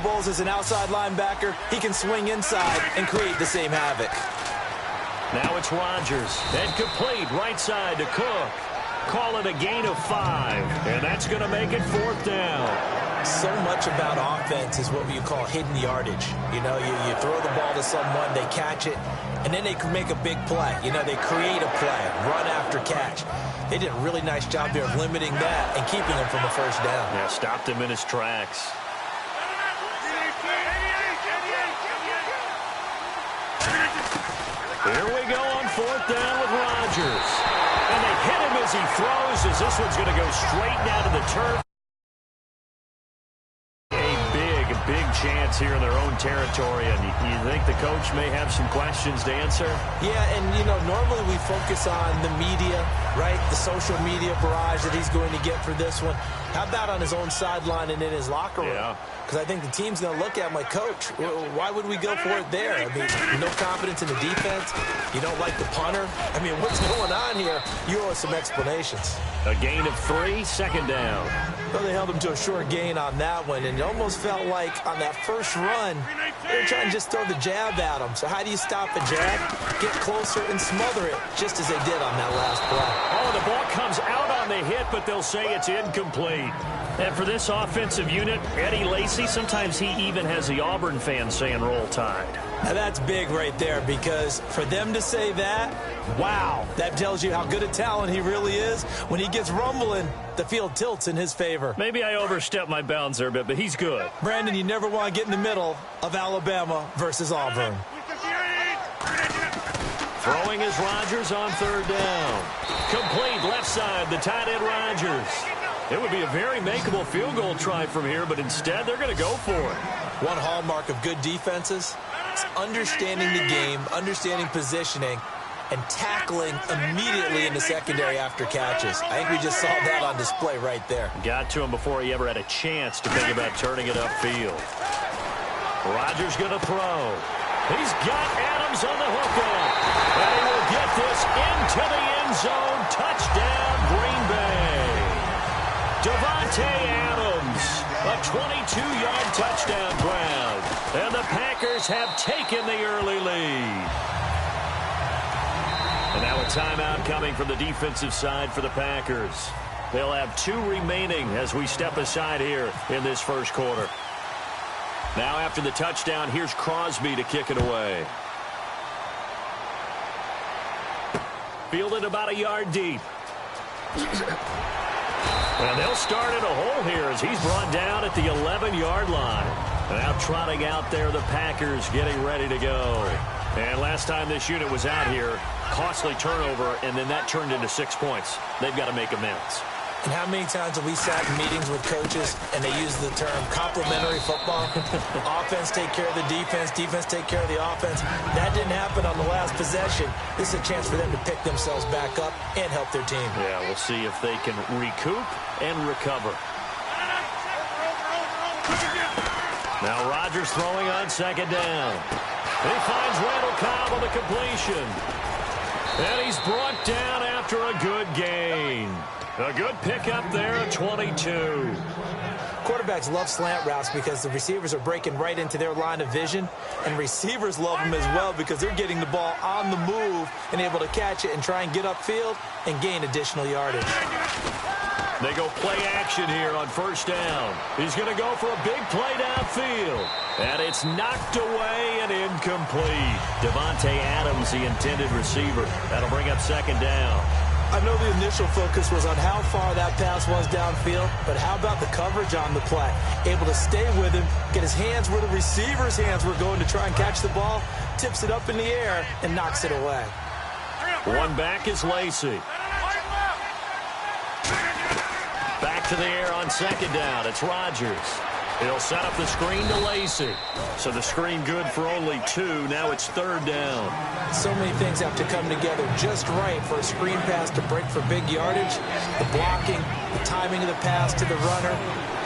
Bowls as an outside linebacker. He can swing inside and create the same havoc. Now it's Rodgers. And complete right side to Cook. Call it a gain of 5. And that's going to make it 4th down. So much about offense is what you call hidden yardage. You know, you throw the ball to someone, they catch it, and then they can make a big play. You know, they create a play, run after catch. They did a really nice job here of limiting that and keeping him from a first down. Yeah, stopped him in his tracks. Here we go on 4th down with Rodgers. And they hit him as he throws, as this one's going to go straight down to the turf. Big chance here in their own territory, and you think the coach may have some questions to answer? Yeah, and, you know, normally we focus on the media, right, the social media barrage that he's going to get for this one. How about on his own sideline and in his locker room? Yeah. Because I think the team's going to look at him like, Coach, why would we go for it there? I mean, no confidence in the defense. You don't like the punter. I mean, what's going on here? You owe us some explanations. A gain of 3, 2nd down. Well, they held him to a short gain on that one, and it almost felt like on that first run, they were trying to just throw the jab at him. So how do you stop a jab? Get closer and smother it, just as they did on that last play. Oh, the ball comes out on the hit, but they'll say it's incomplete. And for this offensive unit, Eddie Lacy, sometimes he even has the Auburn fans saying roll tide. Now that's big right there, because for them to say that, wow, that tells you how good a talent he really is. When he gets rumbling, the field tilts in his favor. Maybe I overstepped my bounds there a bit, but he's good. Brandon, you never want to get in the middle of Alabama versus Auburn. Throwing is Rodgers on 3rd down. Complete left side, the tight end Rodgers. It would be a very makeable field goal try from here, but instead they're going to go for it. One hallmark of good defenses is understanding the game, understanding positioning, and tackling immediately in the secondary after catches. I think we just saw that on display right there. Got to him before he ever had a chance to think about turning it upfield. Rodgers going to throw. He's got Adams on the hook up. And he will get this into the end zone. Touchdown, Green Bay. Davante Adams, a 22-yard touchdown ground. And the Packers have taken the early lead. And now a timeout coming from the defensive side for the Packers. They'll have 2 remaining as we step aside here in this first quarter. Now after the touchdown, here's Crosby to kick it away. Fielded about a yard deep. And they'll start in a hole here as he's brought down at the 11-yard line. Now trotting out there, the Packers getting ready to go. And last time this unit was out here, costly turnover, and then that turned into 6 points. They've got to make amends. And how many times have we sat in meetings with coaches and they use the term complementary football? Offense take care of the defense, defense take care of the offense. That didn't happen on the last possession. This is a chance for them to pick themselves back up and help their team. Yeah, we'll see if they can recoup and recover. Now Rodgers throwing on 2nd down. He finds Randall Cobb on the completion. And he's brought down after a good gain. A good pickup there at 22. Quarterbacks love slant routes because the receivers are breaking right into their line of vision, and receivers love them as well because they're getting the ball on the move and able to catch it and try and get upfield and gain additional yardage. They go play action here on 1st down. He's going to go for a big play downfield. And it's knocked away and incomplete. Davante Adams, the intended receiver. That'll bring up 2nd down. I know the initial focus was on how far that pass was downfield, but how about the coverage on the play? Able to stay with him, get his hands where the receiver's hands were going to try and catch the ball, tips it up in the air, and knocks it away. One back is Lacy. Back to the air on 2nd down. It's Rodgers. He'll set up the screen to Lacy. So the screen good for only 2. Now it's 3rd down. So many things have to come together just right for a screen pass to break for big yardage. The blocking, the timing of the pass to the runner,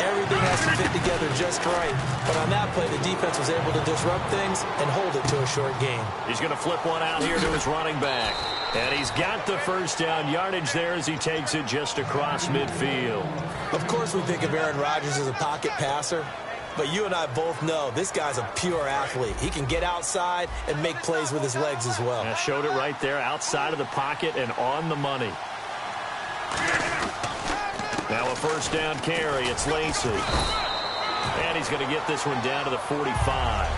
everything has to fit together just right. But on that play, the defense was able to disrupt things and hold it to a short gain. He's going to flip one out here to his running back. And he's got the 1st down yardage there as he takes it just across midfield. Of course, we think of Aaron Rodgers as a pocket passer. But you and I both know this guy's a pure athlete. He can get outside and make plays with his legs as well. Yeah, showed it right there, outside of the pocket and on the money. Now a first down carry. It's Lacy. And he's going to get this one down to the 45.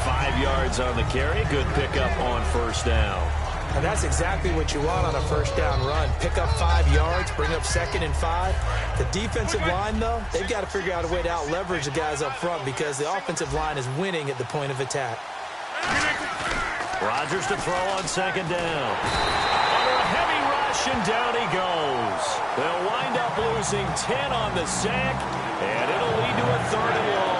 5 yards on the carry. Good pickup on first down. And that's exactly what you want on a first down run. Pick up 5 yards, bring up 2nd and 5. The defensive line, though, they've got to figure out a way to out-leverage the guys up front because the offensive line is winning at the point of attack. Rodgers to throw on 2nd down. Under a heavy rush, and down he goes. They'll wind up losing 10 on the sack, and it'll lead to a 3rd and long.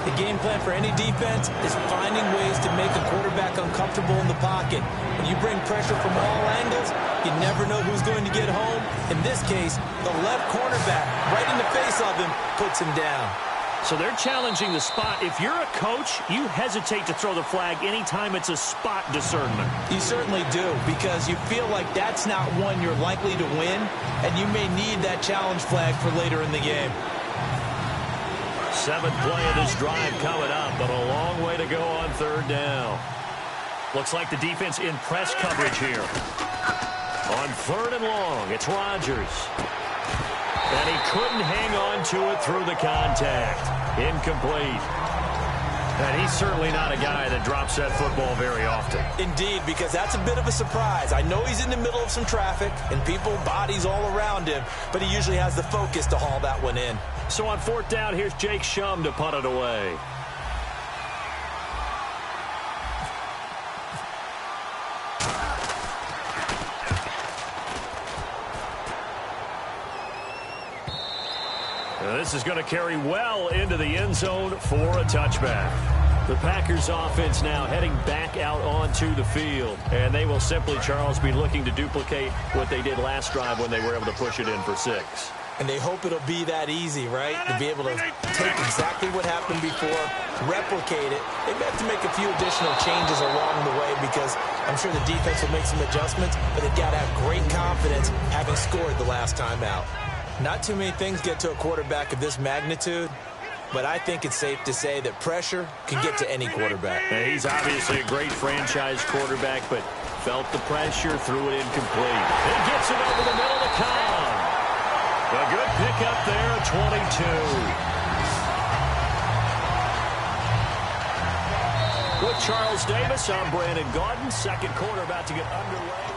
The game plan for any defense is finding ways to make a quarterback uncomfortable in the pocket. When you bring pressure from all angles, you never know who's going to get home. In this case, the left cornerback, right in the face of him, puts him down. So they're challenging the spot. If you're a coach, you hesitate to throw the flag anytime it's a spot discernment. You certainly do, because you feel like that's not one you're likely to win, and you may need that challenge flag for later in the game. 7th play of this drive coming up, but a long way to go on 3rd down. Looks like the defense in press coverage here. On 3rd and long, it's Rodgers. And he couldn't hang on to it through the contact. Incomplete. And he's certainly not a guy that drops that football very often. Indeed, because that's a bit of a surprise. I know he's in the middle of some traffic and people, bodies all around him, but he usually has the focus to haul that one in. So on 4th down, here's Jake Shum to punt it away. This is going to carry well into the end zone for a touchback. The Packers offense now heading back out onto the field. And they will simply, Charles, be looking to duplicate what they did last drive when they were able to push it in for 6. And they hope it'll be that easy, right? To be able to take exactly what happened before, replicate it. They may have to make a few additional changes along the way because I'm sure the defense will make some adjustments, but they've got to have great confidence having scored the last time out. Not too many things get to a quarterback of this magnitude, but I think it's safe to say that pressure can get to any quarterback. He's obviously a great franchise quarterback, but felt the pressure, threw it incomplete. He gets it over the middle to Cobb. A good pickup there at 22. With Charles Davis, I'm Brandon Gaudin. 2nd quarter about to get underway.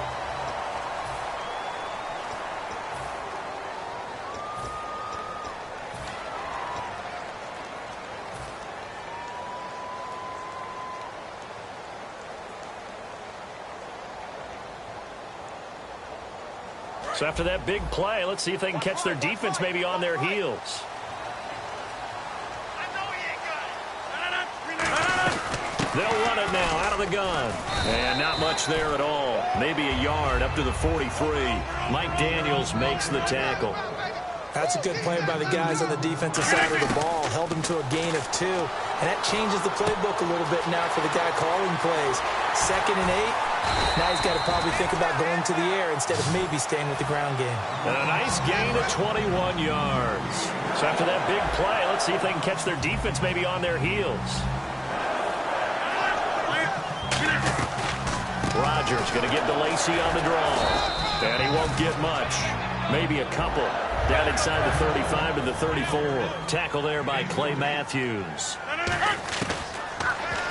So after that big play, let's see if they can catch their defense maybe on their heels. They'll run it now out of the gun. And not much there at all. Maybe a yard up to the 43. Mike Daniels makes the tackle. That's a good play by the guys on the defensive side of the ball. Held him to a gain of 2. And that changes the playbook a little bit now for the guy calling plays. 2nd and 8. Now he's got to probably think about going to the air instead of maybe staying with the ground game. And a nice gain of 21 yards. So after that big play, let's see if they can catch their defense maybe on their heels. Rodgers going to give to Lacy on the draw. And he won't get much. Maybe a couple. Down inside the 35 to the 34. Tackle there by Clay Matthews.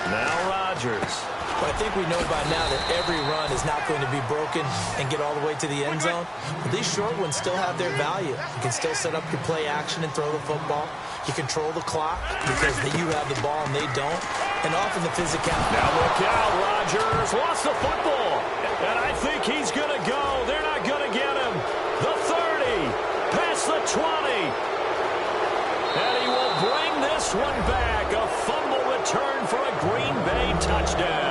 Now Rodgers. But I think we know by now that every run is not going to be broken and get all the way to the end zone. But these short ones still have their value. You can still set up your play action and throw the football. You control the clock because you have the ball and they don't. And often the physicality. Now look out, Rodgers lost the football. And I think he's going to go. They're not going to get him. The 30, past the 20. And he will bring this one back. A fumble return for a Green Bay touchdown.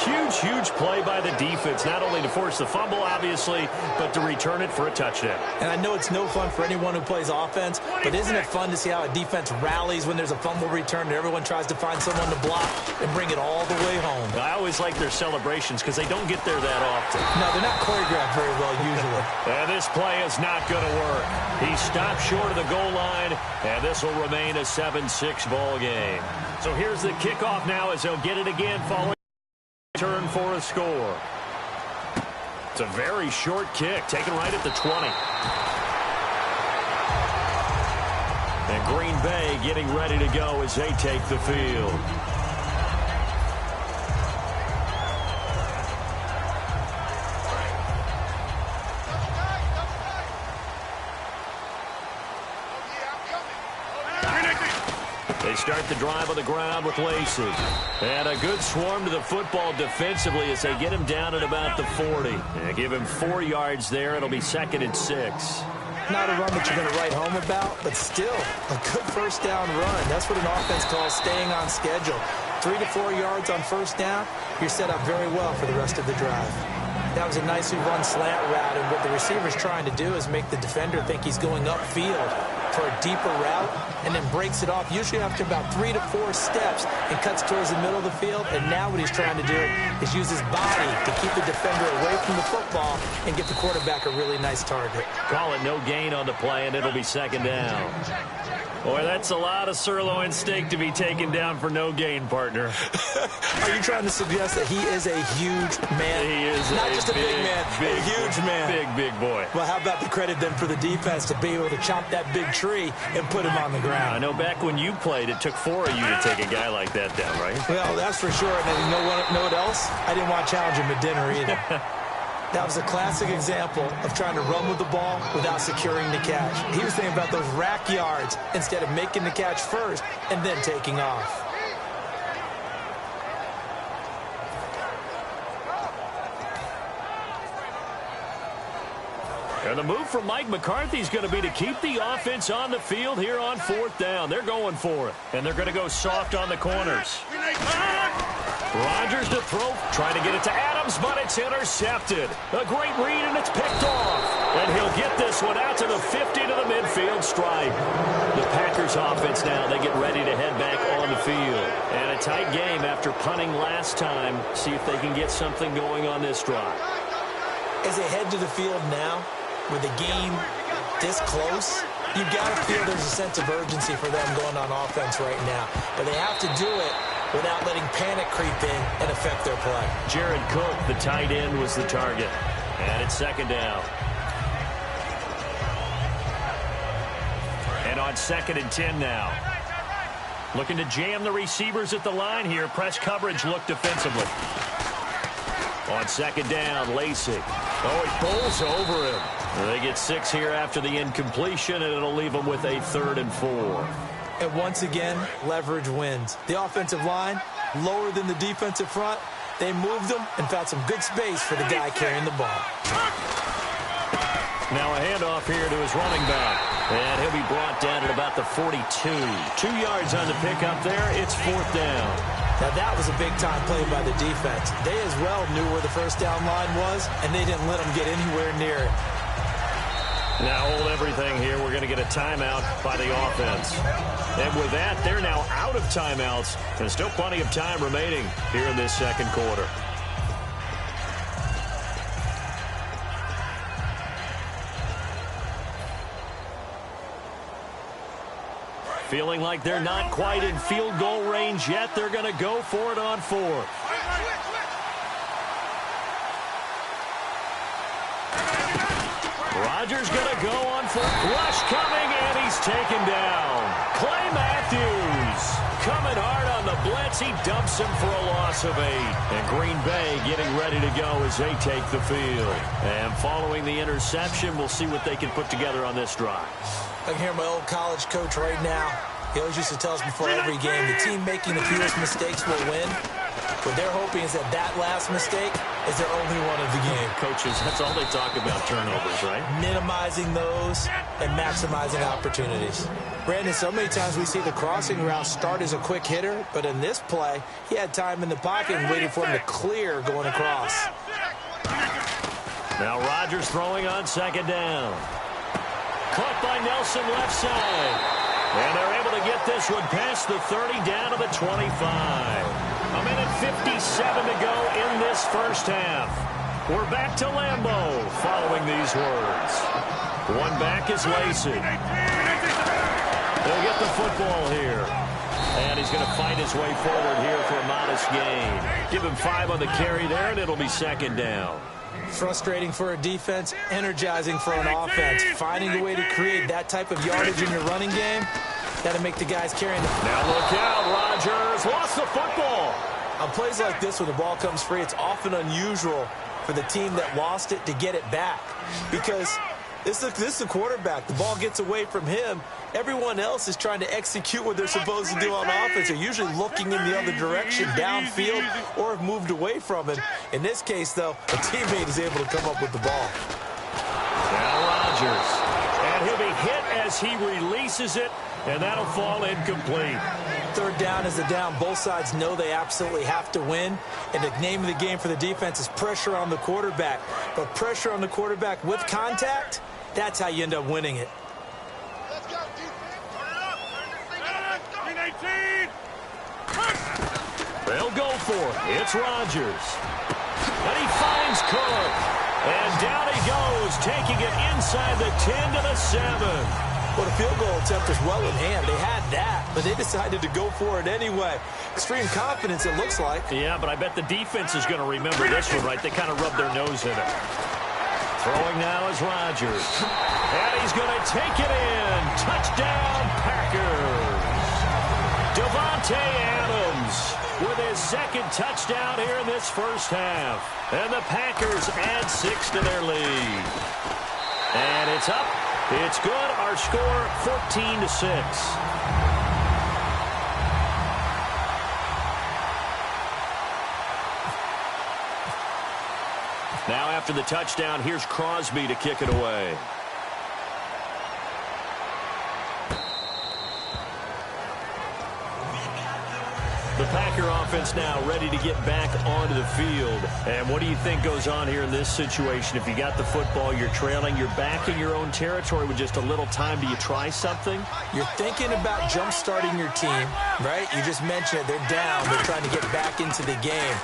Huge play by the defense, not only to force the fumble, obviously, but to return it for a touchdown. And I know it's no fun for anyone who plays offense, but isn't it fun to see how a defense rallies when there's a fumble return and everyone tries to find someone to block and bring it all the way home? I always like their celebrations because they don't get there that often. No, they're not choreographed very well usually. And this play is not going to work. He stopped short of the goal line, and this will remain a 7-6 ball game. So here's the kickoff now as they'll get it again following turn for a score. It's a very short kick, taken right at the 20. And Green Bay getting ready to go as they take the field. They start the drive on the ground with Lacey. And a good swarm to the football defensively as they get him down at about the 40. And give him 4 yards there. It'll be 2nd and 6. Not a run that you're going to write home about, but still a good first down run. That's what an offense calls staying on schedule. 3 to 4 yards on first down, you're set up very well for the rest of the drive. That was a nicely run slant route, and what the receiver's trying to do is make the defender think he's going upfield for a deeper route, and then breaks it off, usually after about 3 to 4 steps, and cuts towards the middle of the field. And now what he's trying to do is use his body to keep the defender away from the football and get the quarterback a really nice target. Call it no gain on the play, and it'll be 2nd down. Boy, that's a lot of sirloin steak to be taken down for no gain, partner. Are you trying to suggest that he is a huge man? He is not just a big man, a huge man. Big boy. Well, how about the credit then for the defense to be able to chop that big tree and put him on the ground? I know back when you played, it took 4 of you to take a guy like that down, right? Well, that's for sure. And you know what else? I didn't want to challenge him at dinner either. That was a classic example of trying to run with the ball without securing the catch. He was thinking about those rack yards instead of making the catch first and then taking off. And the move from Mike McCarthy is going to be to keep the offense on the field here on 4th down. They're going for it, and they're going to go soft on the corners. Rodgers to throw, trying to get it to Adams, but it's intercepted. A great read, and it's picked off. And he'll get this one out to the 50 to the midfield stripe. The Packers offense now, they get ready to head back on the field. And a tight game after punting last time. See if they can get something going on this drive. As they head to the field now, with the game this close, you've got to feel there's a sense of urgency for them going on offense right now. But they have to do it without letting panic creep in and affect their play. Jared Cook, the tight end, was the target. And it's 2nd down. And on 2nd and 10 now. Looking to jam the receivers at the line here. Press coverage look defensively. On 2nd down, Lacey. Oh, he bowls over him. They get 6 here after the incompletion, and it'll leave them with a 3rd and 4. And once again, leverage wins. The offensive line, lower than the defensive front. They moved them and found some good space for the guy carrying the ball. Now a handoff here to his running back. And he'll be brought down at about the 42. 2 yards on the pickup there. It's 4th down. Now that was a big-time play by the defense. They as well knew where the first down line was, and they didn't let them get anywhere near it. Now hold everything here. We're going to get a timeout by the offense. And with that, they're now out of timeouts. And still plenty of time remaining here in this 2nd quarter. Feeling like they're not quite in field goal range yet. They're going to go for it on 4th. Rodgers going to go on 4th. Rush coming, and he's taken down. Clay Matthews coming hard on the blitz. He dumps him for a loss of 8. And Green Bay getting ready to go as they take the field. And following the interception, we'll see what they can put together on this drive. I can hear my old college coach right now. He always used to tell us before every game, the team making the fewest mistakes will win. What they're hoping is that that last mistake is their only one of the game. Coaches, that's all they talk about, turnovers, right? Minimizing those and maximizing opportunities. Brandon, so many times we see the crossing route start as a quick hitter, but in this play, he had time in the pocket and waiting for him to clear going across. Now Rodgers throwing on second down. Caught by Nelson left side. And they're able to get this one past the 30 down to the 25. A minute 57 to go in this first half. We're back to Lambeau following these words. One back is Lacey. They'll get the football here. And he's going to fight his way forward here for a modest gain. Give him 5 on the carry there, and it'll be second down. Frustrating for a defense, energizing for an offense. Finding a way to create that type of yardage in your running game, got to make the guys carrying the... Now look out, Rodgers lost the football. On plays like this, when the ball comes free, it's often unusual for the team that lost it to get it back. Because this is the quarterback. The ball gets away from him. Everyone else is trying to execute what they're supposed to do on offense. They're usually looking in the other direction, downfield, or have moved away from him. In this case, though, a teammate is able to come up with the ball. Now Rodgers. And he'll be hit as he releases it, and that'll fall incomplete. Third down is the down. Both sides know they absolutely have to win. And the name of the game for the defense is pressure on the quarterback. But pressure on the quarterback with contact, that's how you end up winning it. They'll go for it. It's Rodgers. And he finds Cook. And down he goes, taking it inside the 10 to the 7. Well, the field goal attempt was well in hand. They had that, but they decided to go for it anyway. Extreme confidence, it looks like. Yeah, but I bet the defense is going to remember this one, right? They kind of rubbed their nose in it. Throwing now is Rodgers. And he's going to take it in. Touchdown, Packers. Davante Adams with his second touchdown here in this first half. And the Packers add 6 to their lead. And it's up. It's good. Our score, 14-6. Now after the touchdown, here's Crosby to kick it away. The Packer offense now ready to get back onto the field. And what do you think goes on here in this situation? If you got the football, you're trailing, you're back in your own territory with just a little time. Do you try something? You're thinking about jump-starting your team, right? You just mentioned it. They're down. They're trying to get back into the game.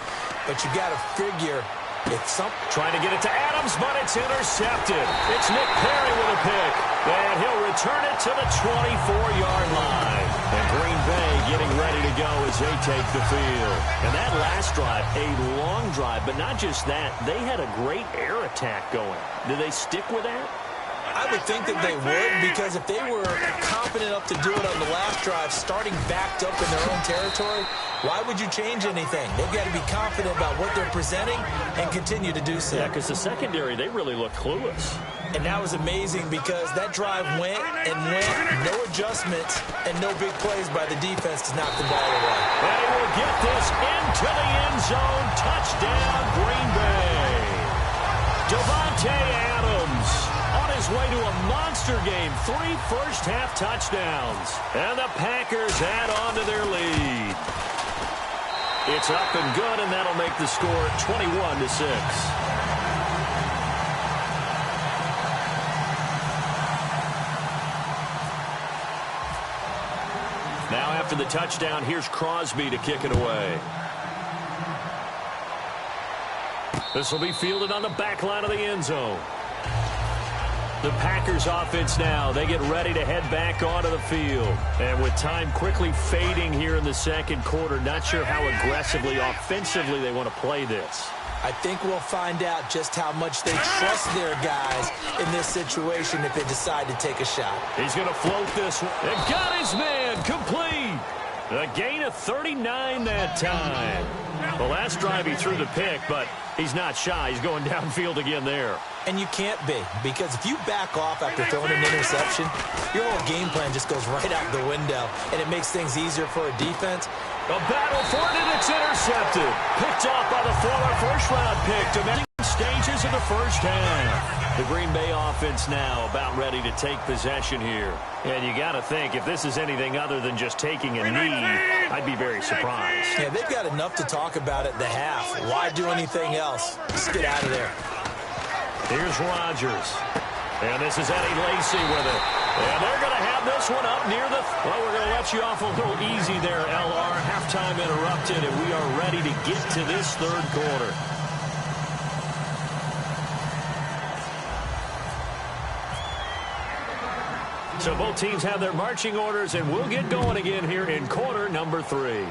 But you got to figure it's something. Trying to get it to Adams, but it's intercepted. It's Nick Perry with a pick. And he'll return it to the 24-yard line. And Green Bay getting ready to go as they take the field. And that last drive, a long drive, but not just that. They had a great air attack going. Did they stick with that? I would think that they would, because if they were confident enough to do it on the last drive, starting backed up in their own territory, why would you change anything? They've got to be confident about what they're presenting and continue to do so. Yeah, because the secondary, they really look clueless. And that was amazing because that drive went and went, no adjustments, and no big plays by the defense to knock the ball away. And he will get this into the end zone. Touchdown, Green Bay. Davante Adams on his way to a monster game. 3 first-half touchdowns. And the Packers add on to their lead. It's up and good, and that'll make the score 21-6. Now after the touchdown, here's Crosby to kick it away. This will be fielded on the back line of the end zone. The Packers offense now, they get ready to head back onto the field. And with time quickly fading here in the second quarter, not sure how aggressively, offensively they want to play this. I think we'll find out just how much they trust their guys in this situation if they decide to take a shot. He's going to float this one. And got his man complete. A gain of 39 that time. The last drive he threw the pick, but he's not shy. He's going downfield again there. And you can't be, because if you back off after throwing an interception, your whole game plan just goes right out the window, and it makes things easier for a defense. A battle for it, and it's intercepted. Picked off by the former first-round pick, demanding stages of the first half. The Green Bay offense now about ready to take possession here. And you got to think, if this is anything other than just taking a knee, I'd be very surprised. Yeah, they've got enough to talk about at the half. Why do anything else? Just get out of there. Here's Rodgers. And this is Eddie Lacy with it. And they're going to have this one up near the... Well, we're going to let you off a little easy there, LR. Halftime interrupted, and we are ready to get to this third quarter. So both teams have their marching orders, and we'll get going again here in quarter number 3.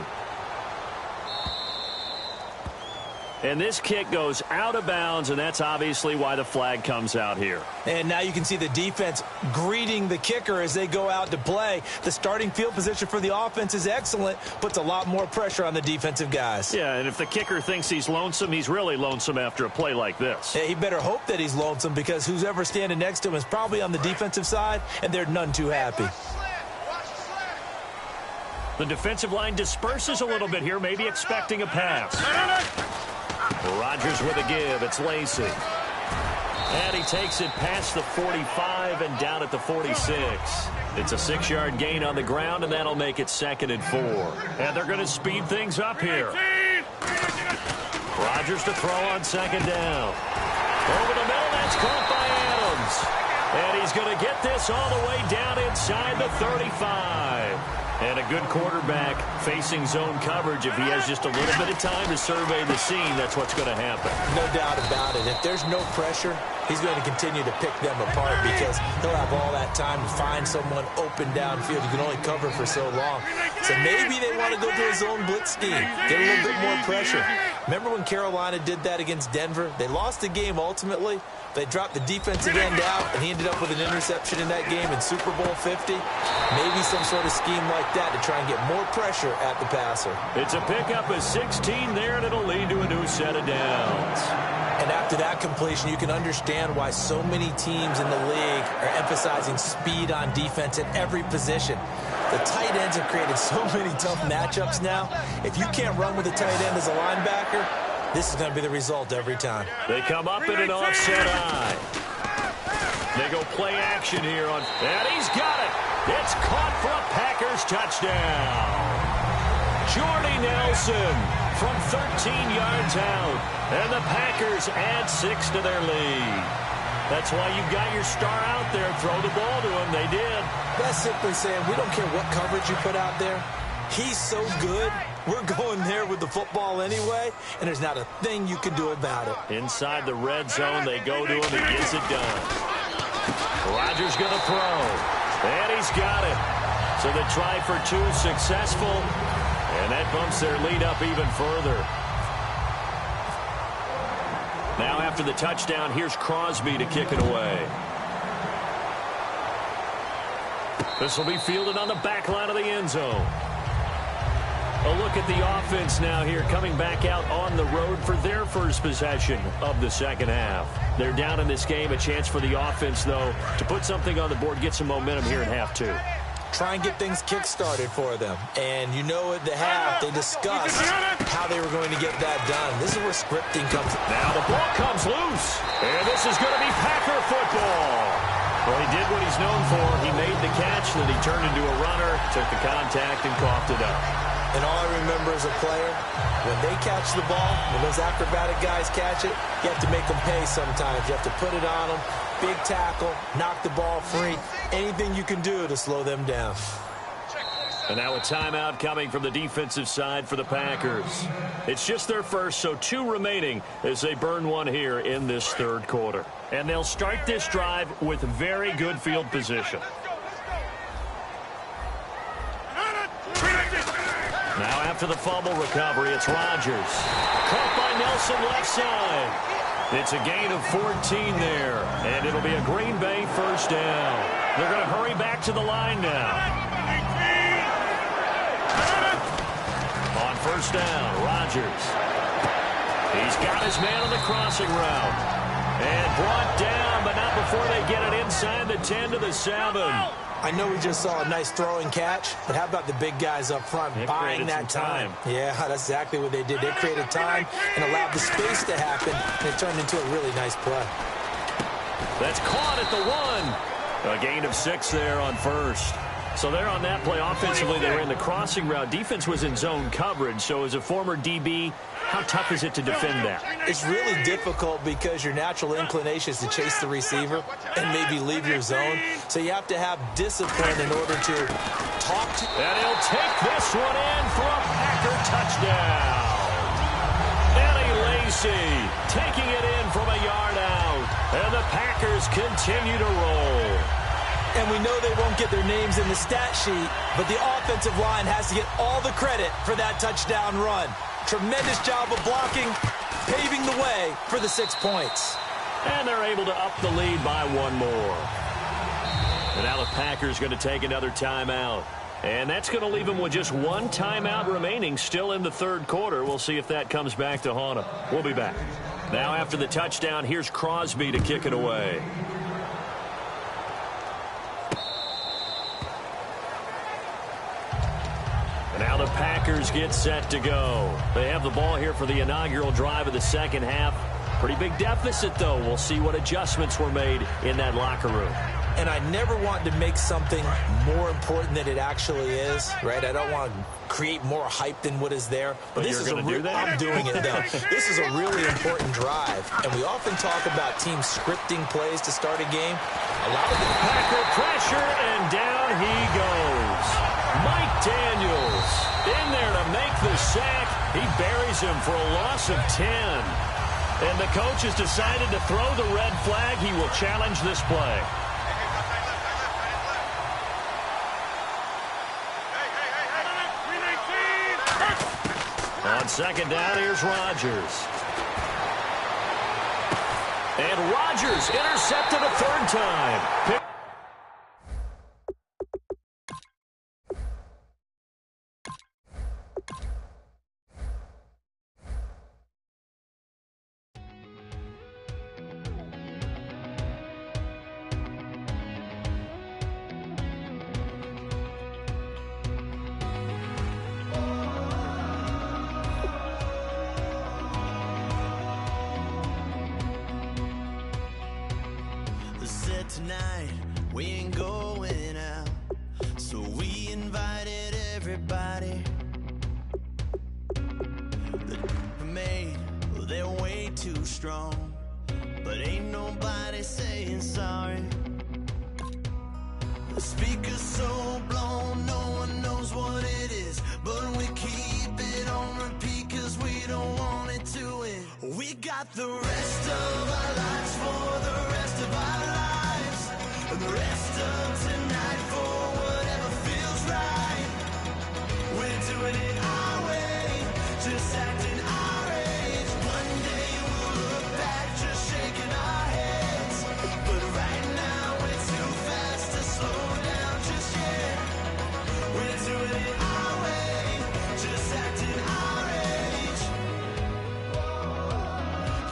And this kick goes out of bounds, and that's obviously why the flag comes out here. And now you can see the defense greeting the kicker as they go out to play. The starting field position for the offense is excellent, puts a lot more pressure on the defensive guys. Yeah, and if the kicker thinks he's lonesome, he's really lonesome after a play like this. Yeah, he better hope that he's lonesome, because who's ever standing next to him is probably on the defensive side, and they're none too happy. The defensive line disperses a little bit here, maybe expecting a pass. Rodgers with a give. It's Lacy. And he takes it past the 45 and down at the 46. It's a 6-yard gain on the ground, and that'll make it 2nd and 4. And they're going to speed things up here. Rodgers to throw on 2nd down. Over the middle, that's caught by Adams. And he's going to get this all the way down inside the 35. And a good quarterback facing zone coverage. If he has just a little bit of time to survey the scene, that's what's going to happen. No doubt about it. If there's no pressure, he's going to continue to pick them apart, because he'll have all that time to find someone open downfield. You can only cover for so long. So maybe they want to go to a zone blitz scheme, get a little bit more pressure. Remember when Carolina did that against Denver? They lost the game ultimately. They dropped the defensive end out, and he ended up with an interception in that game in Super Bowl 50. Maybe some sort of scheme like that to try and get more pressure at the passer. It's a pickup of 16 there, and it'll lead to a new set of downs. And after that completion, you can understand why so many teams in the league are emphasizing speed on defense at every position. The tight ends have created so many tough matchups now. If you can't run with a tight end as a linebacker, this is going to be the result every time. They come up in an offset eye. They go play action here on, and he's got it. It's caught for a Packers touchdown. Jordy Nelson from 13 yards out, and the Packers add 6 to their lead. That's why you've got your star out there. Throw the ball to him. They did. That's simply saying we don't care what coverage you put out there. He's so good. We're going there with the football anyway, and there's not a thing you can do about it. Inside the red zone, they go to him. He gets it done. Rodgers going to throw, and he's got it. So the try for 2 successful, and that bumps their lead up even further. Now after the touchdown, here's Crosby to kick it away. This will be fielded on the back line of the end zone. A look at the offense now here, coming back out on the road for their first possession of the second half. They're down in this game. A chance for the offense, though, to put something on the board, get some momentum here in half 2. Try and get things kick-started for them. And you know at the half, they discussed how they were going to get that done. This is where scripting comes. Now the ball comes loose, and this is going to be Packer football. Well, he did what he's known for. He made the catch, then he turned into a runner, took the contact, and coughed it up. And all I remember as a player, when they catch the ball, when those acrobatic guys catch it, you have to make them pay sometimes. You have to put it on them, big tackle, knock the ball free, anything you can do to slow them down. And now a timeout coming from the defensive side for the Packers. It's just their first, so 2 remaining as they burn one here in this third quarter. And they'll start this drive with very good field position. Now after the fumble recovery, it's Rodgers. Caught by Nelson left side. It's a gain of 14 there, and it'll be a Green Bay first down. They're going to hurry back to the line now. On first down, Rodgers. He's got his man on the crossing route. And brought down, but not before they get it inside the 10 to the 7. I know we just saw a nice throwing catch, but how about the big guys up front buying that time? Yeah, that's exactly what they did. They created time and allowed the space to happen, and it turned into a really nice play. That's caught at the 1. A gain of 6 there on first. So there on that play, offensively, they ran the crossing route. Defense was in zone coverage. So as a former DB, how tough is it to defend that? It's really difficult because your natural inclination is to chase the receiver and maybe leave your zone. So you have to have discipline in order to talk to. And he'll take this one in for a Packer touchdown. Eddie Lacy taking it in from a yard out. And the Packers continue to roll. And we know they won't get their names in the stat sheet, but the offensive line has to get all the credit for that touchdown run. Tremendous job of blocking, paving the way for the 6 points. And they're able to up the lead by 1 more. And now the Packers going to take another timeout. And that's going to leave them with just 1 timeout remaining still in the 3rd quarter. We'll see if that comes back to haunt them. We'll be back. Now after the touchdown, here's Crosby to kick it away. Now the Packers get set to go. They have the ball here for the inaugural drive of the 2nd half. Pretty big deficit, though. We'll see what adjustments were made in that locker room. And I never want to make something more important than it actually is, right? I don't want to create more hype than what is there. But this is I'm doing it, though. This is a really important drive. And we often talk about teams scripting plays to start a game. A lot of the Packer pressure, and down he goes. Mike Daniels in there to make the sack. He buries him for a loss of 10. And the coach has decided to throw the red flag. He will challenge this play. On 2nd down, here's Rodgers. And Rodgers intercepted a 3rd time. Tonight we ain't going out, so we invited everybody. The made, well, they're way too strong, but ain't nobody saying sorry. The speaker's so blown, no one knows what it is, but we keep it on repeat 'cause we don't want it to end. We got the rest of our lives for the rest of our lives. And the rest of tonight for whatever feels right. We're doing it our way, just acting our age. One day we'll look back just shaking our heads. But right now we're too fast to slow down just yet. We're doing it our way, just acting our age.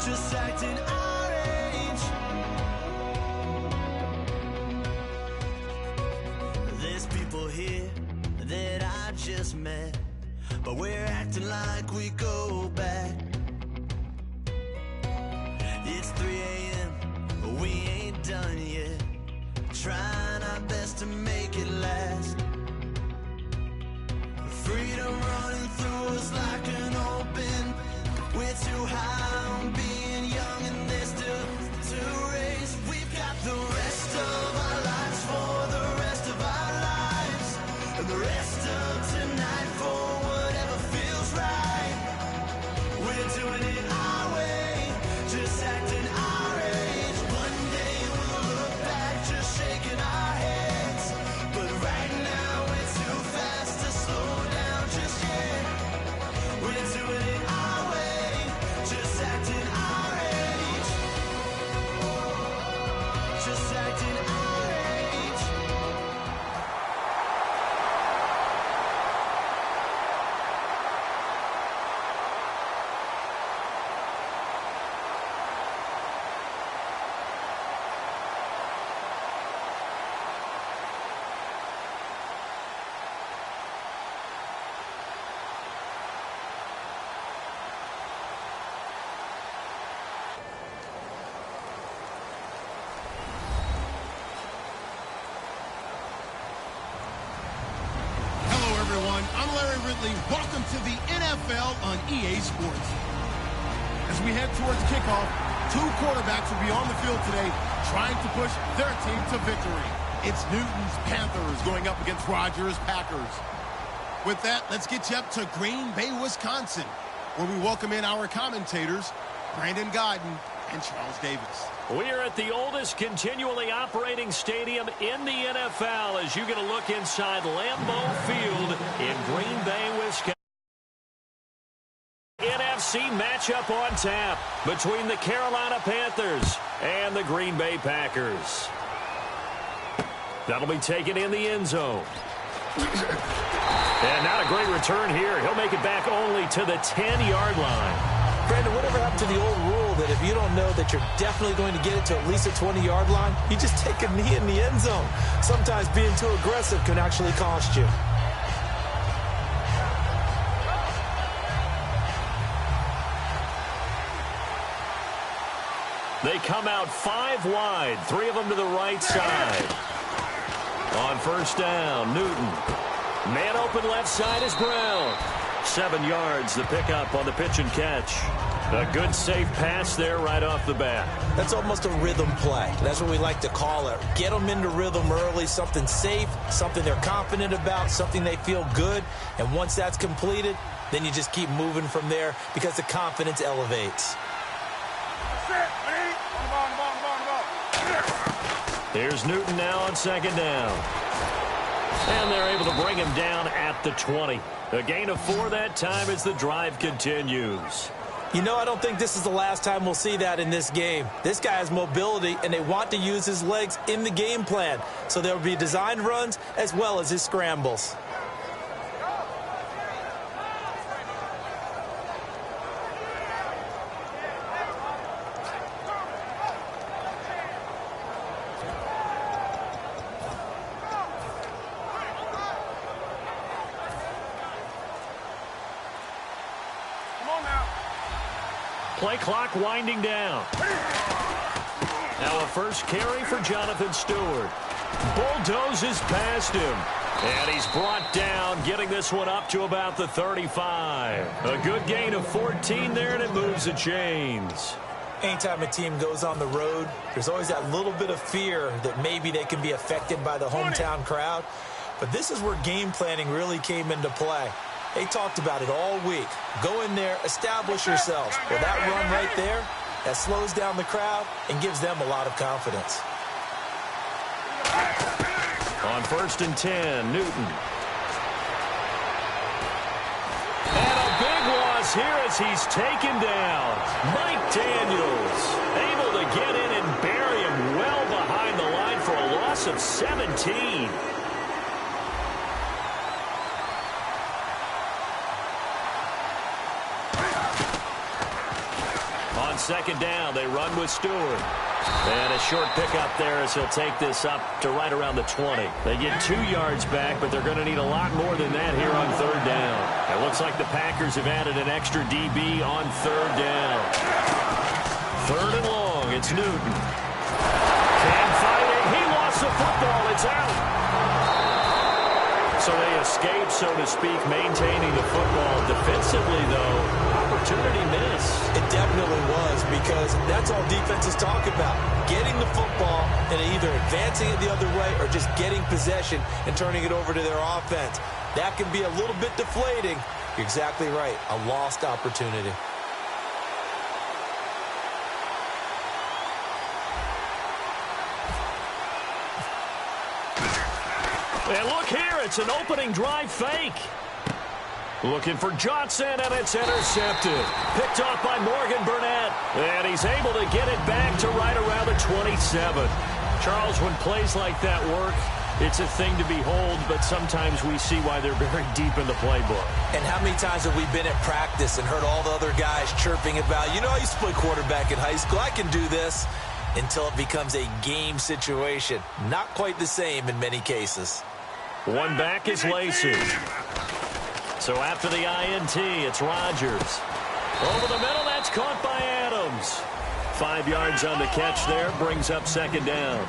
Just acting our age. Here that I just met, but we're acting like we go back. It's 3 a.m., but we ain't done yet, trying our best to make it last. Freedom running through us like an open. We're too high on being young and there's still to race. We've got the rest of our lives for the rest of our lives. And the rest of tonight for whatever feels right. We're doing it our way, just acting our age. One day we'll look back just shaking our heads. But right now we're too fast to slow down just yet. We're doing it our way, everyone. I'm Larry Ridley. Welcome to the NFL on EA Sports. As we head towards kickoff, two quarterbacks will be on the field today trying to push their team to victory. It's Newton's Panthers going up against Rogers' Packers. With that, let's get you up to Green Bay, Wisconsin, where we welcome in our commentators, Brandon Godden and Charles Davis. We are at the oldest continually operating stadium in the NFL as you get a look inside Lambeau Field in Green Bay, Wisconsin. NFC matchup on tap between the Carolina Panthers and the Green Bay Packers. That'll be taken in the end zone. And not a great return here. He'll make it back only to the 10-yard line. Brandon, whatever happened to the old rule that if you don't know that you're definitely going to get it to at least a 20-yard line, you just take a knee in the end zone. Sometimes being too aggressive can actually cost you. They come out 5 wide, 3 of them to the right side. On first down, Newton. Man open left side is Brown. 7 yards, the pickup on the pitch and catch. A good, safe pass there right off the bat. That's almost a rhythm play. That's what we like to call it. Get them into rhythm early, something safe, something they're confident about, something they feel good. And once that's completed, then you just keep moving from there because the confidence elevates. Here's Newton now on second down. And they're able to bring him down at the 20. A gain of 4 that time as the drive continues. You know, I don't think this is the last time we'll see that in this game. This guy has mobility, and they want to use his legs in the game plan. So there will be designed runs as well as his scrambles. Play clock winding down. Now a first carry for Jonathan Stewart. Bulldozes past him. And he's brought down, getting this one up to about the 35. A good gain of 14 there, and it moves the chains. Anytime a team goes on the road, there's always that little bit of fear that maybe they can be affected by the hometown crowd. But this is where game planning really came into play. They talked about it all week. Go in there, establish yourselves. Well, that run right there, that slows down the crowd and gives them a lot of confidence. On first and 10, Newton. And a big loss here as he's taken down. Mike Daniels able to get in and bury him well behind the line for a loss of 17. Second down, they run with Stewart. And a short pickup there as he'll take this up to right around the 20. They get 2 yards back, but they're going to need a lot more than that here on third down. It looks like the Packers have added an extra DB on third down. Third and long, it's Newton. Can find it. He lost the football. It's out. So they escape, so to speak, maintaining the football. Defensively, though, opportunity miss. It definitely was, because that's all defenses talk about. Getting the football and either advancing it the other way or just getting possession and turning it over to their offense. That can be a little bit deflating. You're exactly right. A lost opportunity. And look here, it's an opening drive fake. Looking for Johnson, and it's intercepted. Picked off by Morgan Burnett. And he's able to get it back to right around the 27. Charles, when plays like that work, it's a thing to behold, but sometimes we see why they're very deep in the playbook. And how many times have we been at practice and heard all the other guys chirping about, you know, I used to play quarterback in high school, I can do this, until it becomes a game situation. Not quite the same in many cases. One back is Lacey. So after the INT, it's Rodgers. Over the middle, that's caught by Adams. 5 yards on the catch there, brings up second down.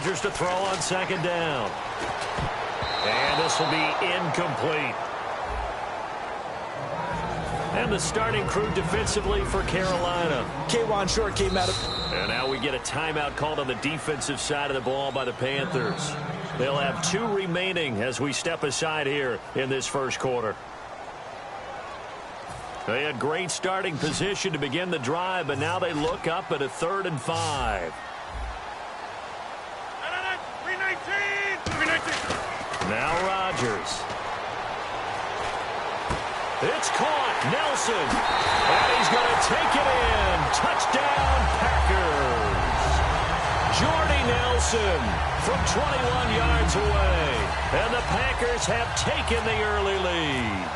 Rodgers to throw on second down. And this will be incomplete. And the starting crew defensively for Carolina. K'Wan Short came out of... And now we get a timeout called on the defensive side of the ball by the Panthers. They'll have 2 remaining as we step aside here in this first quarter. They had great starting position to begin the drive, but now they look up at a 3rd and 5. Now Rodgers. It's caught. Nelson. And he's going to take it in. Touchdown, Packers. Jordy Nelson from 21 yards away. And the Packers have taken the early lead.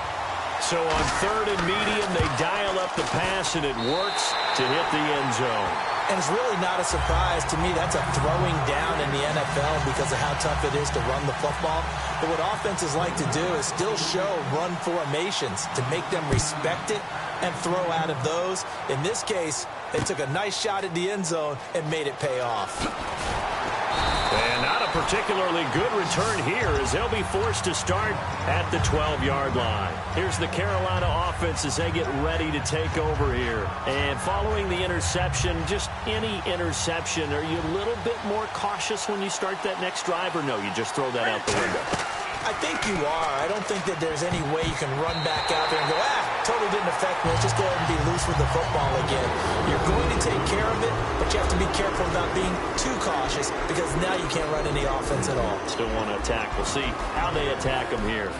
So on 3rd and medium, they dial up the pass, and it works to hit the end zone. And it's really not a surprise to me. That's a throwing down in the NFL because of how tough it is to run the football. But what offenses like to do is still show run formations to make them respect it and throw out of those. In this case, they took a nice shot at the end zone and made it pay off. And not a particularly good return here as they'll be forced to start at the 12-yard line. Here's the Carolina offense as they get ready to take over here. And following the interception, just any interception, are you a little bit more cautious when you start that next drive, or no, you just throw that out the window? I think you are. I don't think that there's any way you can run back out there and go, totally didn't affect me. Let's just go ahead and be loose with the football again. You're going to take care of it, but you have to be careful about being too cautious because now you can't run any offense at all. Still want to attack. We'll see how they attack them here.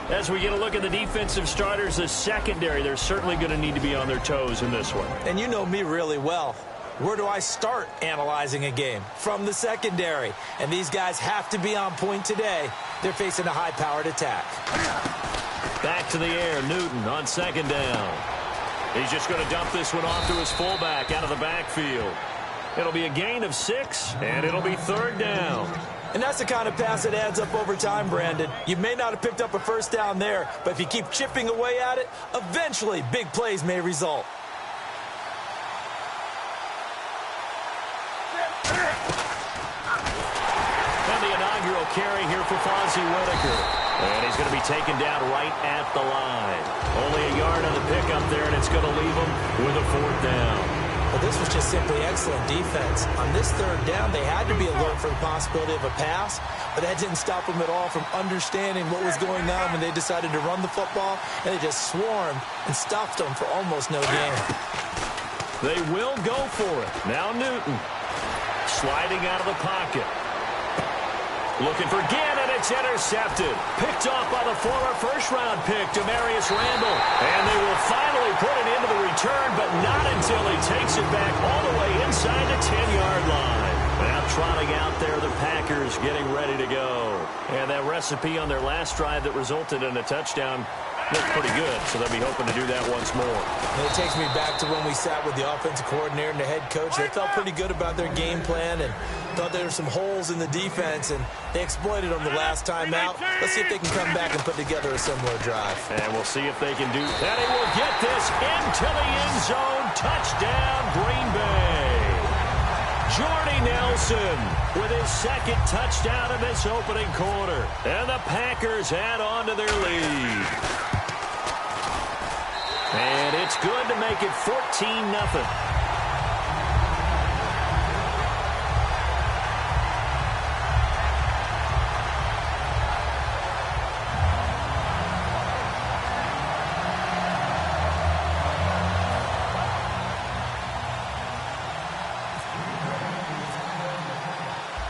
As we get a look at the defensive starters, the secondary, they're certainly going to need to be on their toes in this one. And you know me really well. Where do I start analyzing a game? From the secondary. And these guys have to be on point today. They're facing a high-powered attack. Back to the air, Newton on second down. He's just going to dump this one off to his fullback out of the backfield. It'll be a gain of 6, and it'll be 3rd down. And that's the kind of pass that adds up over time, Brandon. You may not have picked up a first down there, but if you keep chipping away at it, eventually big plays may result. And the inaugural carry here for Fonzie Whitaker. And he's going to be taken down right at the line. Only a yard on the pickup there, and it's going to leave him with a 4th down. But this was just simply excellent defense. On this 3rd down, they had to be alert for the possibility of a pass, but that didn't stop them at all from understanding what was going on when they decided to run the football, and they just swarmed and stuffed them for almost no gain. They will go for it. Now Newton sliding out of the pocket. Looking for Ginn, and it's intercepted. Picked off by the former first-round pick, Demarius Randall. And they will finally put it into the return, but not until he takes it back all the way inside the 10-yard line. Now trotting out there, the Packers getting ready to go. And that recipe on their last drive that resulted in a touchdown looked pretty good, so they'll be hoping to do that once more. And it takes me back to when we sat with the offensive coordinator and the head coach. They felt pretty good about their game plan and thought there were some holes in the defense, and they exploited them the last time out. Let's see if they can come back and put together a similar drive. And we'll see if they can do that. He will get this into the end zone. Touchdown, Green Bay. Jordy Nelson with his 2nd touchdown in this opening quarter. And the Packers add on to their lead. And it's good to make it 14-0.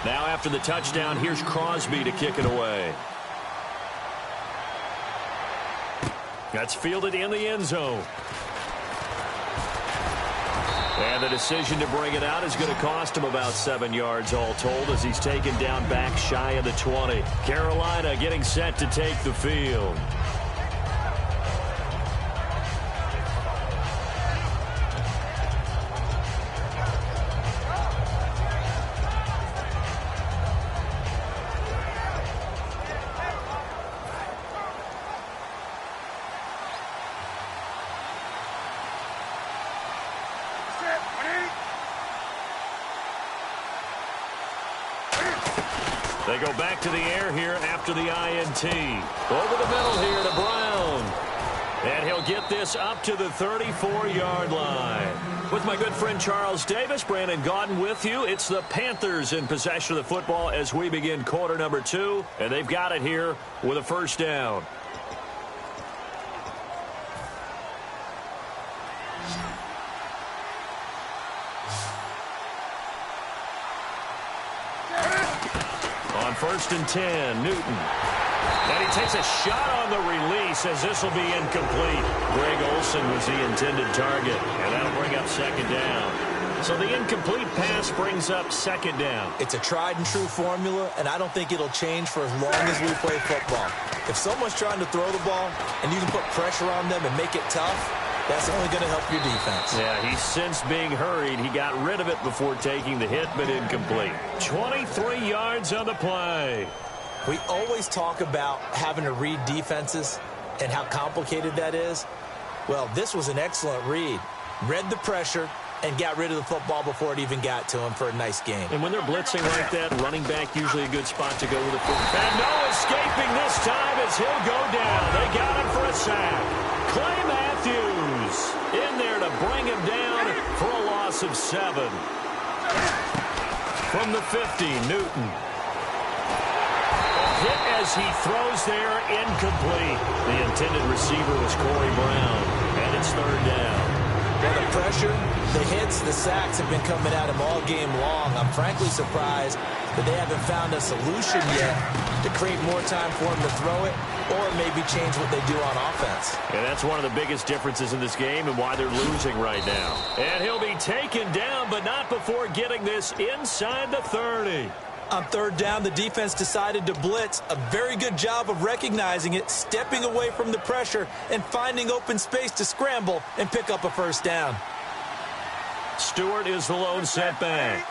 Now after the touchdown, here's Crosby to kick it away. That's fielded in the end zone. And the decision to bring it out is going to cost him about 7 yards all told as he's taken down back shy of the 20. Carolina getting set to take the field. They go back to the air here after the INT. Over the middle here to Brown. And he'll get this up to the 34-yard line. With my good friend Charles Davis, Brandon Gaudin with you. It's the Panthers in possession of the football as we begin quarter number 2. And they've got it here with a first down. On 1st and 10, Newton. And he takes a shot on the release as this will be incomplete. Greg Olsen was the intended target, and that'll bring up 2nd down. So the incomplete pass brings up 2nd down. It's a tried-and-true formula, and I don't think it'll change for as long as we play football. If someone's trying to throw the ball and you can put pressure on them and make it tough, that's only going to help your defense. Yeah, he's since being hurried. He got rid of it before taking the hit, but incomplete. 23 yards on the play. We always talk about having to read defenses and how complicated that is. Well, this was an excellent read. Read the pressure and got rid of the football before it even got to him for a nice game. And when they're blitzing like that, running back usually a good spot to go with the football. And no escaping this time as he'll go down. They got him for a sack. Clay Matthews in there to bring him down for a loss of 7. From the 50, Newton. A hit as he throws there, incomplete. The intended receiver was Corey Brown, and it's 3rd down. Well, the pressure, the hits, the sacks have been coming at him all game long. I'm frankly surprised that they haven't found a solution yet to create more time for him to throw it or maybe change what they do on offense. And that's one of the biggest differences in this game and why they're losing right now. And he'll be taken down, but not before getting this inside the 30. On 3rd down, the defense decided to blitz. A very good job of recognizing it, stepping away from the pressure, and finding open space to scramble and pick up a 1st down. Stewart is the lone setback.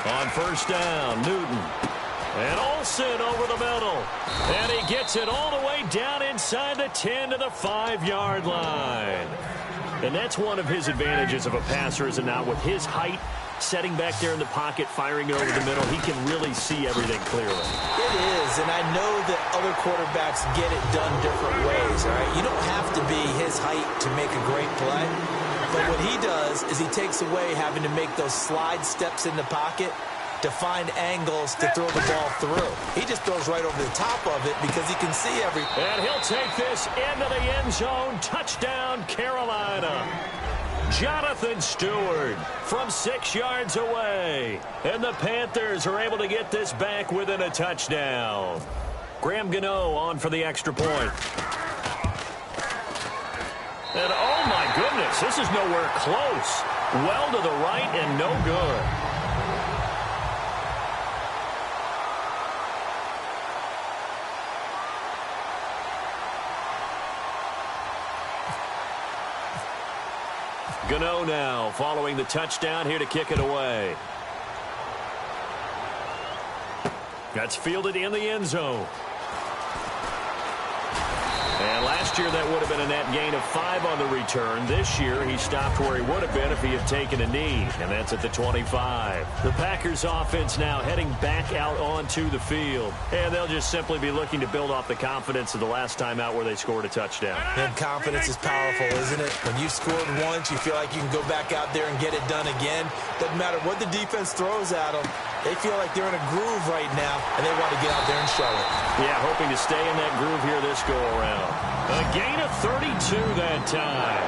On 1st down, Newton. And Olsen over the middle. And he gets it all the way down inside the 10 to the 5-yard line. And that's one of his advantages of a passer, is it not? With his height, setting back there in the pocket, firing it over the middle, he can really see everything clearly. It is, and I know that other quarterbacks get it done different ways, all right? You don't have to be his height to make a great play, but what he does is he takes away having to make those slide steps in the pocket to find angles to throw the ball through. He just throws right over the top of it because he can see everything. And he'll take this into the end zone. Touchdown, Carolina. Jonathan Stewart from 6 yards away. And the Panthers are able to get this back within a touchdown. Graham Gano on for the extra point. And oh my goodness, this is nowhere close. Well to the right and no good. Gano now following the touchdown here to kick it away. That's fielded in the end zone. And last year that would have been a net gain of 5 on the return. This year he stopped where he would have been if he had taken a knee, and that's at the 25. The Packers offense now heading back out onto the field, and they'll just simply be looking to build off the confidence of the last time out where they scored a touchdown. And confidence is powerful, isn't it? When you've scored once, you feel like you can go back out there and get it done again. Doesn't matter what the defense throws at them. They feel like they're in a groove right now, and they want to get out there and show it. Yeah, hoping to stay in that groove here this go-around. A gain of 32 that time.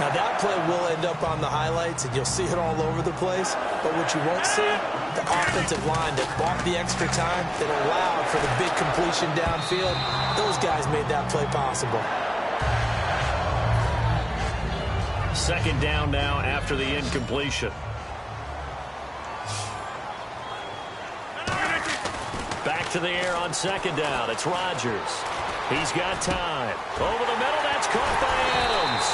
Now, that play will end up on the highlights, and you'll see it all over the place. But what you won't see, the offensive line that bought the extra time, that allowed for the big completion downfield, those guys made that play possible. 2nd down now after the incompletion. Back to the air on 2nd down. It's Rodgers. He's got time. Over the middle, that's caught by Adams.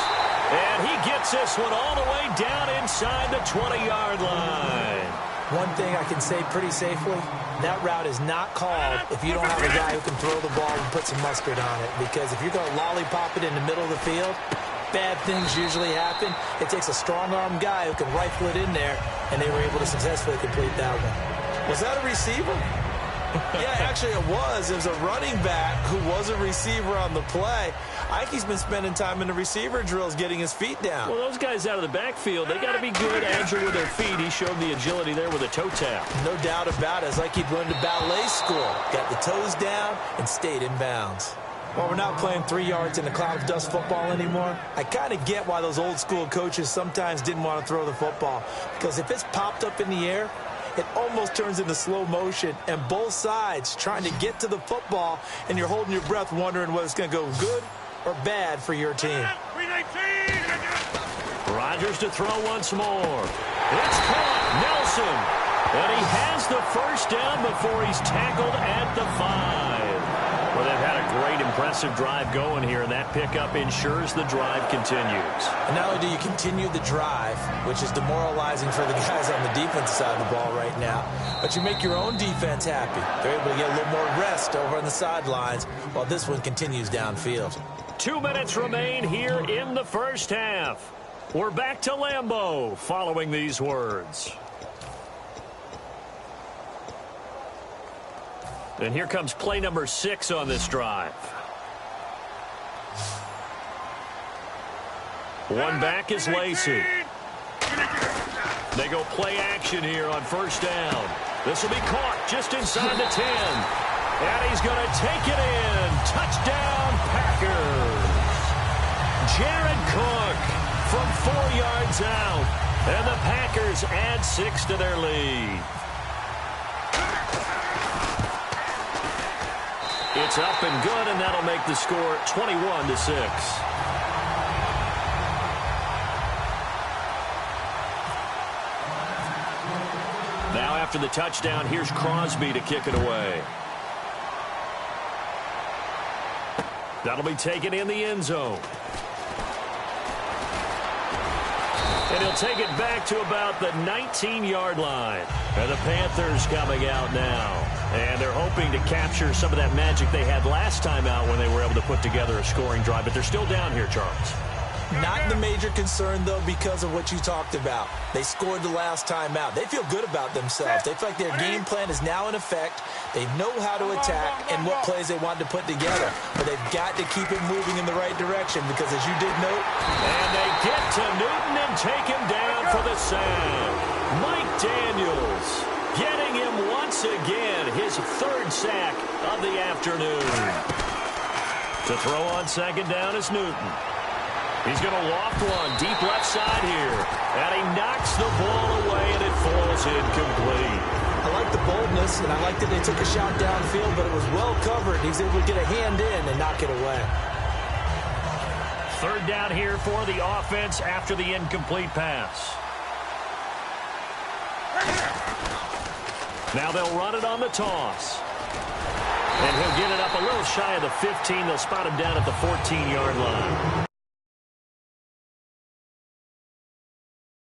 And he gets this one all the way down inside the 20-yard line. One thing I can say pretty safely, that route is not called if you don't have a guy who can throw the ball and put some mustard on it. Because if you're going to lollipop it in the middle of the field, bad things usually happen. It takes a strong-arm guy who can rifle it in there, and they were able to successfully complete that one. Was that a receiver? Yeah, actually it was. It was a running back who was a receiver on the play. Ike's been spending time in the receiver drills getting his feet down. Well, those guys out of the backfield, they got to be good, agile with their feet. He showed the agility there with a toe tap. No doubt about it. It's like he learned to ballet school. Got the toes down and stayed in bounds. While we're not playing 3 yards in a cloud of dust football anymore, I kind of get why those old school coaches sometimes didn't want to throw the football. Because if it's popped up in the air, it almost turns into slow motion, and both sides trying to get to the football, and you're holding your breath wondering whether it's going to go good or bad for your team. Rodgers to throw once more. It's caught. Nelson. And he has the first down before he's tackled at the 5. Well, they've had a great, impressive drive going here, and that pickup ensures the drive continues. And not only do you continue the drive, which is demoralizing for the guys on the defensive side of the ball right now, but you make your own defense happy. They're able to get a little more rest over on the sidelines while this one continues downfield. 2 minutes remain here in the first half. We're back to Lambeau following these words. And here comes play number 6 on this drive. One back is Lacey. They go play action here on first down. This will be caught just inside the 10. And he's going to take it in. Touchdown, Packers. Jared Cook from 4 yards out. And the Packers add 6 to their lead. It's up and good, and that'll make the score 21-6. Now after the touchdown, here's Crosby to kick it away. That'll be taken in the end zone. And he'll take it back to about the 19-yard line. And the Panthers coming out now. And they're hoping to capture some of that magic they had last time out when they were able to put together a scoring drive. But they're still down here, Charles. Not the major concern, though, because of what you talked about. They scored the last time out. They feel good about themselves. They feel like their game plan is now in effect. They know how to attack and what plays they want to put together. But they've got to keep it moving in the right direction because, as you did note... And they get to Newton and take him down for the sack. Mike Daniels getting him once again, his 3rd sack of the afternoon. To throw on second down is Newton. He's going to loft one deep left side here. And he knocks the ball away, and it falls incomplete. I like the boldness, and I like that they took a shot downfield, but it was well covered. He's able to get a hand in and knock it away. 3rd down here for the offense after the incomplete pass. Now they'll run it on the toss. And he'll get it up a little shy of the 15. They'll spot him down at the 14-yard line.